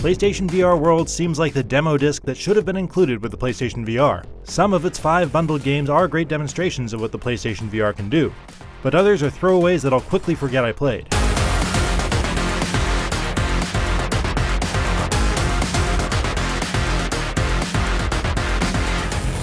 PlayStation VR World seems like the demo disc that should have been included with the PlayStation VR. Some of its 5 bundled games are great demonstrations of what the PlayStation VR can do, but others are throwaways that I'll quickly forget I played.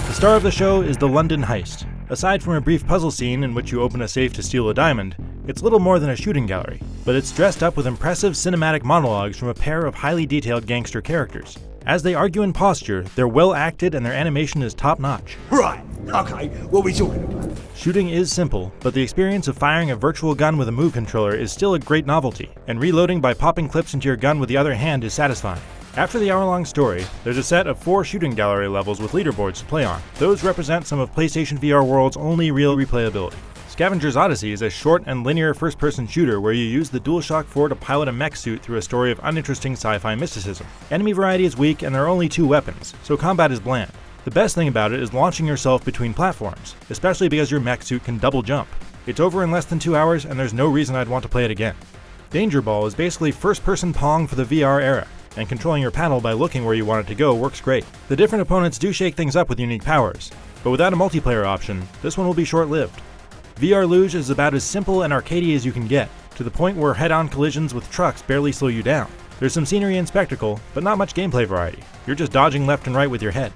The star of the show is the London Heist. Aside from a brief puzzle scene in which you open a safe to steal a diamond, it's little more than a shooting gallery, but it's dressed up with impressive cinematic monologues from a pair of highly detailed gangster characters. As they argue in posture, they're well acted and their animation is top-notch. Right, okay, what are we talking about? Shooting is simple, but the experience of firing a virtual gun with a Move controller is still a great novelty, and reloading by popping clips into your gun with the other hand is satisfying. After the hour-long story, there's a set of 4 shooting gallery levels with leaderboards to play on. Those represent some of PlayStation VR World's only real replayability. Scavengers Odyssey is a short and linear first-person shooter where you use the DualShock 4 to pilot a mech suit through a story of uninteresting sci-fi mysticism. Enemy variety is weak and there are only 2 weapons, so combat is bland. The best thing about it is launching yourself between platforms, especially because your mech suit can double jump. It's over in less than 2 hours and there's no reason I'd want to play it again. Danger Ball is basically first-person Pong for the VR era, and controlling your paddle by looking where you want it to go works great. The different opponents do shake things up with unique powers, but without a multiplayer option, this one will be short-lived. VR Luge is about as simple and arcadey as you can get, to the point where head-on collisions with trucks barely slow you down. There's some scenery and spectacle, but not much gameplay variety. You're just dodging left and right with your head.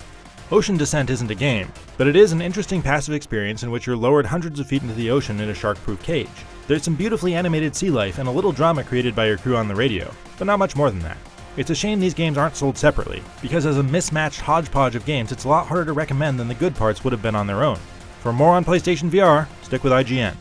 Ocean Descent isn't a game, but it is an interesting passive experience in which you're lowered hundreds of feet into the ocean in a shark-proof cage. There's some beautifully animated sea life and a little drama created by your crew on the radio, but not much more than that. It's a shame these games aren't sold separately, because as a mismatched hodgepodge of games, it's a lot harder to recommend than the good parts would have been on their own. For more on PlayStation VR, stick with IGN.